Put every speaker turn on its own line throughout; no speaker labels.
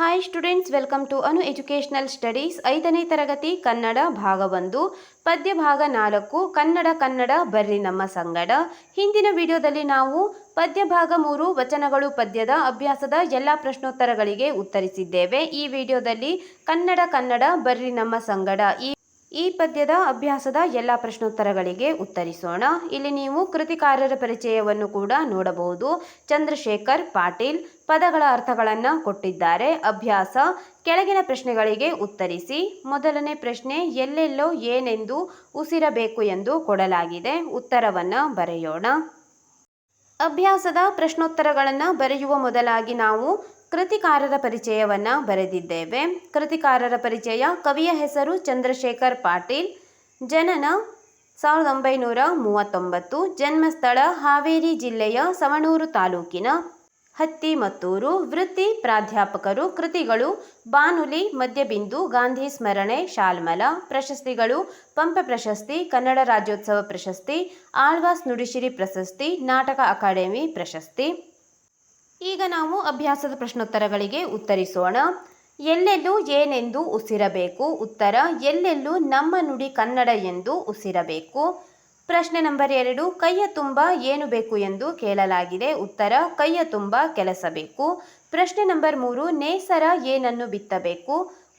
Hi students, welcome to Anu educational studies. 5ನೇ ತರಗತಿ ಕನ್ನಡ ಭಾಗ 1 ಪದ್ಯ ಭಾಗ 4 ಕನ್ನಡ ಬರ್ರಿ ನಮ್ಮ ಸಂಗಡ. ಹಿಂದಿನ ವಿಡಿಯೋದಲ್ಲಿ ನಾವು ಪದ್ಯ ಭಾಗ 3 ವಚನಗಳು ಪದ್ಯದ ಅಭ್ಯಾಸದ ಎಲ್ಲ ಪ್ರಶ್ನೋತ್ತರಗಳಿಗೆ ಉತ್ತರಿಸಿದ್ದೇವೆ. ಈ ವಿಡಿಯೋದಲ್ಲಿ ಕನ್ನಡ ಬರ್ರಿ ನಮ್ಮ ಸಂಗಡ ಈ ಪದ್ಯದ ಅಭ್ಯಾಸದ ಎಲ್ಲ ಪ್ರಶ್ನೋತ್ತರಗಳಿಗೆ ಉತ್ತರಿಸೋಣ. ಇಲ್ಲಿ ನೀವು ಕೃತಿಕಾರರ ಪರಿಚಯವನ್ನು ಕೂಡ ನೋಡಬಹುದು. ಚಂದ್ರಶೇಖರ್ ಪಾಟೀಲ್ ಪದಗಳ ಅರ್ಥಗಳನ್ನು ಕೊಟ್ಟಿದ್ದಾರೆ. ಅಭ್ಯಾಸ: ಕೆಳಗಿನ ಪ್ರಶ್ನೆಗಳಿಗೆ ಉತ್ತರಿಸಿ. ಮೊದಲನೇ ಪ್ರಶ್ನೆ, ಎಲ್ಲೆಲ್ಲೋ ಏನೆಂದು ಉಸಿರಬೇಕು ಎಂದು ಕೊಡಲಾಗಿದೆ. ಉತ್ತರವನ್ನು ಬರೆಯೋಣ. ಅಭ್ಯಾಸದ ಪ್ರಶ್ನೋತ್ತರಗಳನ್ನು ಬರೆಯುವ ಮೊದಲಾಗಿ ನಾವು ಕೃತಿಕಾರರ ಪರಿಚಯವನ್ನು ಬರೆದಿದ್ದೇವೆ. ಕೃತಿಕಾರರ ಪರಿಚಯ: ಕವಿಯ ಹೆಸರು ಚಂದ್ರಶೇಖರ್ ಪಾಟೀಲ್, ಜನನ 1939, ಜನ್ಮಸ್ಥಳ ಹಾವೇರಿ ಜಿಲ್ಲೆಯ ಸವಣೂರು ತಾಲೂಕಿನ ಹತ್ತಿಮತ್ತೂರು, ವೃತ್ತಿ ಪ್ರಾಧ್ಯಾಪಕರು, ಕೃತಿಗಳು ಬಾನುಲಿ, ಮಧ್ಯಬಿಂದು, ಗಾಂಧಿ ಸ್ಮರಣೆ, ಶಾಲ್ಮಲ. ಪ್ರಶಸ್ತಿಗಳು: ಪಂಪ ಪ್ರಶಸ್ತಿ, ಕನ್ನಡ ರಾಜ್ಯೋತ್ಸವ ಪ್ರಶಸ್ತಿ, ಆಳ್ವಾಸ್ ನುಡಿಸಿರಿ ಪ್ರಶಸ್ತಿ, ನಾಟಕ ಅಕಾಡೆಮಿ ಪ್ರಶಸ್ತಿ. ಈಗ ನಾವು ಅಭ್ಯಾಸದ ಪ್ರಶ್ನೋತ್ತರಗಳಿಗೆ ಉತ್ತರಿಸೋಣ. ಎಲ್ಲೆಲ್ಲೂ ಏನೆಂದು ಉಸಿರಬೇಕು. ಉತ್ತರ: ಎಲ್ಲೆಲ್ಲೂ ನಮ್ಮ ನುಡಿ ಕನ್ನಡ ಎಂದು ಉಸಿರಬೇಕು. ಪ್ರಶ್ನೆ ನಂಬರ್ 2, ಕೈಯ ತುಂಬ ಏನು ಬೇಕು ಎಂದು ಕೇಳಲಾಗಿದೆ. ಉತ್ತರ: ಕೈಯ ತುಂಬ ಕೆಲಸ ಬೇಕು. ಪ್ರಶ್ನೆ ನಂಬರ್ 3, ನೇಸರ ಏನನ್ನು ಬಿತ್ತಬೇಕು.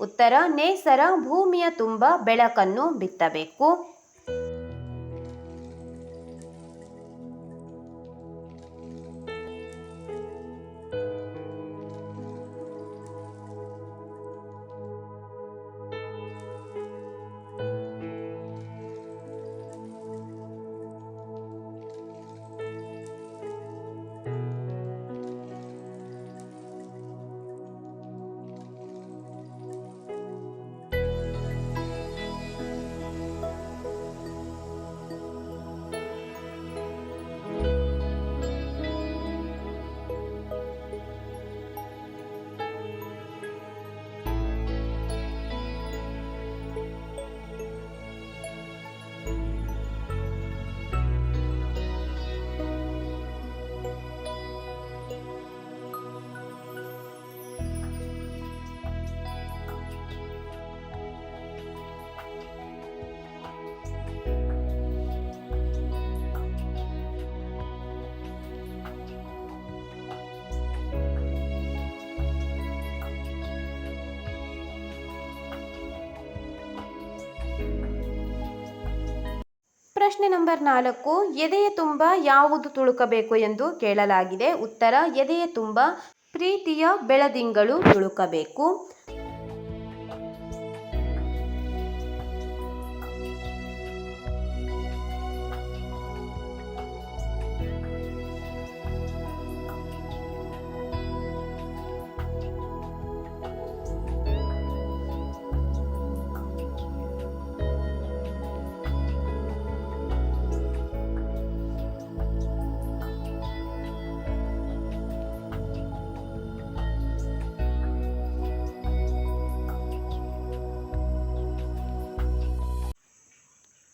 ಉತ್ತರ: ನೇಸರ ಭೂಮಿಯ ತುಂಬ ಬೆಳಕನ್ನು ಬಿತ್ತಬೇಕು. ಪ್ರಶ್ನೆ ನಂಬರ್ 4, ಎದೆಯ ತುಂಬ ಯಾವುದು ತುಳುಕಬೇಕು ಎಂದು ಕೇಳಲಾಗಿದೆ. ಉತ್ತರ: ಎದೆಯ ತುಂಬ ಪ್ರೀತಿಯ ಬೆಳದಿಂಗಳು ತುಳುಕಬೇಕು.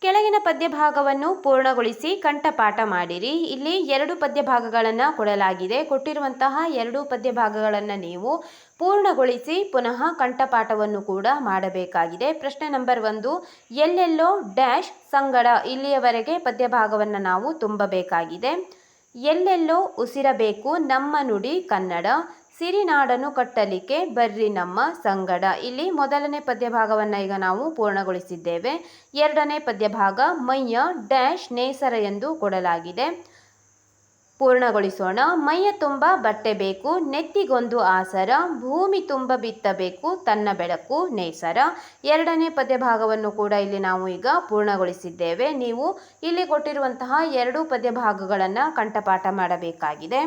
ಕೆಳಗಿನ ಪದ್ಯ ಭಾಗವನ್ನು ಪೂರ್ಣಗೊಳಿಸಿ ಕಂಠಪಾಠ ಮಾಡಿರಿ. ಇಲ್ಲಿ 2 ಪದ್ಯ ಭಾಗಗಳನ್ನು ಕೊಡಲಾಗಿದೆ. ಕೊಟ್ಟಿರುವಂತಹ 2 ಪದ್ಯ ಭಾಗಗಳನ್ನು ನೀವು ಪೂರ್ಣಗೊಳಿಸಿ ಪುನಃ ಕಂಠಪಾಠವನ್ನು ಕೂಡ ಮಾಡಬೇಕಾಗಿದೆ. ಪ್ರಶ್ನೆ ನಂಬರ್ 1, ಎಲ್ಲೆಲ್ಲೋ ಡ್ಯಾಶ್ ಸಂಗಡ. ಇಲ್ಲಿಯವರೆಗೆ ಪದ್ಯ ಭಾಗವನ್ನು ನಾವು ತುಂಬಬೇಕಾಗಿದೆ. ಎಲ್ಲೆಲ್ಲೋ ಉಸಿರಬೇಕು ನಮ್ಮ ನುಡಿ ಕನ್ನಡ, ಸಿರಿನಾಡನ್ನು ಕಟ್ಟಲಿಕ್ಕೆ ಬರ್ರಿ ನಮ್ಮ ಸಂಗಡ. ಇಲ್ಲಿ ಮೊದಲನೇ ಪದ್ಯ ಭಾಗವನ್ನು ಈಗ ನಾವು ಪೂರ್ಣಗೊಳಿಸಿದ್ದೇವೆ. ಎರಡನೇ ಪದ್ಯ ಭಾಗ, ಮೈಯ ಡ್ಯಾಶ್ ನೇಸರ ಎಂದು ಕೊಡಲಾಗಿದೆ. ಪೂರ್ಣಗೊಳಿಸೋಣ. ಮೈಯ ತುಂಬ ಬಟ್ಟೆ ಬೇಕು, ನೆತ್ತಿಗೊಂದು ಆಸರ, ಭೂಮಿ ತುಂಬ ಬಿತ್ತಬೇಕು ತನ್ನ ಬೆಳಕು ನೇಸರ. ಎರಡನೇ ಪದ್ಯ ಭಾಗವನ್ನು ಕೂಡ ಇಲ್ಲಿ ನಾವು ಈಗ ಪೂರ್ಣಗೊಳಿಸಿದ್ದೇವೆ. ನೀವು ಇಲ್ಲಿ ಕೊಟ್ಟಿರುವಂತಹ 2 ಪದ್ಯ ಭಾಗಗಳನ್ನು ಕಂಠಪಾಠ ಮಾಡಬೇಕಾಗಿದೆ.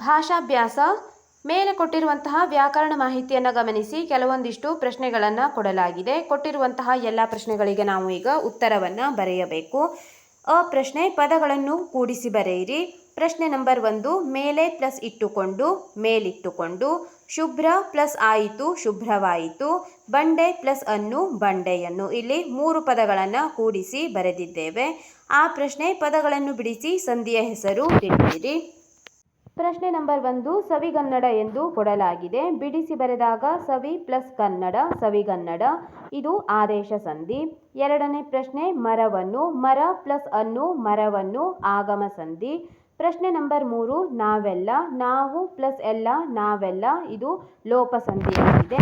ಭಾಷಾಭ್ಯಾಸ. ಮೇಲೆ ಕೊಟ್ಟಿರುವಂತಹ ವ್ಯಾಕರಣ ಮಾಹಿತಿಯನ್ನು ಗಮನಿಸಿ ಕೆಲವೊಂದಿಷ್ಟು ಪ್ರಶ್ನೆಗಳನ್ನು ಕೊಡಲಾಗಿದೆ. ಕೊಟ್ಟಿರುವಂತಹ ಎಲ್ಲ ಪ್ರಶ್ನೆಗಳಿಗೆ ನಾವು ಈಗ ಉತ್ತರವನ್ನು ಬರೆಯಬೇಕು. ಪ್ರಶ್ನೆ, ಪದಗಳನ್ನು ಕೂಡಿಸಿ ಬರೆಯಿರಿ. ಪ್ರಶ್ನೆ ನಂಬರ್ 1, ಮೇಲೆ ಪ್ಲಸ್ ಇಟ್ಟುಕೊಂಡು ಮೇಲಿಟ್ಟುಕೊಂಡು, ಶುಭ್ರ ಪ್ಲಸ್ ಆಯಿತು ಶುಭ್ರವಾಯಿತು, ಬಂಡೆ ಪ್ಲಸ್ ಅನ್ನು ಬಂಡೆಯನ್ನು. ಇಲ್ಲಿ 3 ಪದಗಳನ್ನು ಕೂಡಿಸಿ ಬರೆದಿದ್ದೇವೆ. ಆ ಪ್ರಶ್ನೆ, ಪದಗಳನ್ನು ಬಿಡಿಸಿ ಸಂಧಿಯ ಹೆಸರು ತಿಳಿಯಿರಿ. ಪ್ರಶ್ನೆ ನಂಬರ್ 1, ಸವಿಗನ್ನಡ ಎಂದು ಕೊಡಲಾಗಿದೆ. ಬಿಡಿಸಿ ಬರೆದಾಗ ಸವಿ ಪ್ಲಸ್ ಕನ್ನಡ ಸವಿಗನ್ನಡ, ಇದು ಆದೇಶ ಸಂಧಿ. ಎರಡನೇ ಪ್ರಶ್ನೆ, ಮರವನ್ನು ಮರ ಪ್ಲಸ್ ಅನ್ನು ಮರವನ್ನು ಆಗಮ ಸಂಧಿ. ಪ್ರಶ್ನೆ ನಂಬರ್ 3, ನಾವೆಲ್ಲ ನಾವು ಪ್ಲಸ್ ಎಲ್ಲ ನಾವೆಲ್ಲ, ಇದು ಲೋಪ ಸಂಧಿಯಾಗಿದೆ.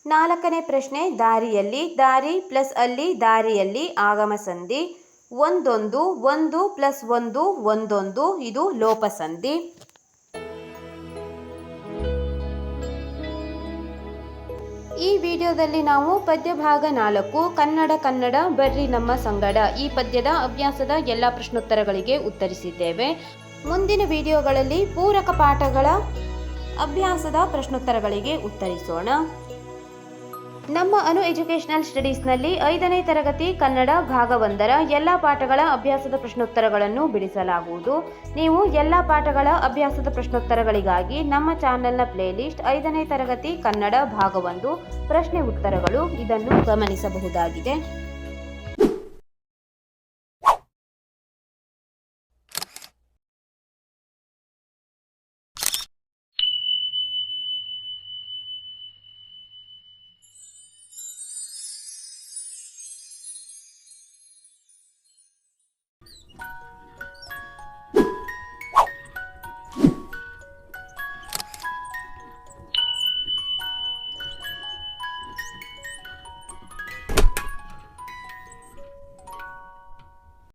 ನಾಲ್ಕನೇ ಪ್ರಶ್ನೆ, ದಾರಿಯಲ್ಲಿ ದಾರಿ ಪ್ಲಸ್ ಅಲ್ಲಿ ದಾರಿಯಲ್ಲಿ ಆಗಮ ಸಂಧಿ. ಒಂದೊಂದು ಒಂದು ಪ್ಲಸ್ ಒಂದು ಒಂದೊಂದು, ಇದು ಲೋಪ ಸಂಧಿ. ಈ ವಿಡಿಯೋದಲ್ಲಿ ನಾವು ಪದ್ಯ ಭಾಗ 4 ಕನ್ನಡ ಕನ್ನಡ ಬರ್ರಿ ನಮ್ಮ ಸಂಗಡ ಈ ಪದ್ಯದ ಅಭ್ಯಾಸದ ಎಲ್ಲ ಪ್ರಶ್ನೋತ್ತರಗಳಿಗೆ ಉತ್ತರಿಸಿದ್ದೇವೆ. ಮುಂದಿನ ವಿಡಿಯೋಗಳಲ್ಲಿ ಪೂರಕ ಪಾಠಗಳ ಅಭ್ಯಾಸದ ಪ್ರಶ್ನೋತ್ತರಗಳಿಗೆ ಉತ್ತರಿಸೋಣ. ನಮ್ಮ ಅನು ಎಜುಕೇಷನಲ್ ಸ್ಟಡೀಸ್ನಲ್ಲಿ 5ನೇ ತರಗತಿ ಕನ್ನಡ ಭಾಗ 1ರ ಎಲ್ಲ ಪಾಠಗಳ ಅಭ್ಯಾಸದ ಪ್ರಶ್ನೋತ್ತರಗಳನ್ನು ಬಿಡಿಸಲಾಗುವುದು. ನೀವು ಎಲ್ಲ ಪಾಠಗಳ ಅಭ್ಯಾಸದ ಪ್ರಶ್ನೋತ್ತರಗಳಿಗಾಗಿ ನಮ್ಮ ಚಾನೆಲ್ನ ಪ್ಲೇಲಿಸ್ಟ್ 5ನೇ ತರಗತಿ ಕನ್ನಡ ಭಾಗ 1 ಪ್ರಶ್ನೆ ಉತ್ತರಗಳು ಇದನ್ನು ಗಮನಿಸಬಹುದಾಗಿದೆ.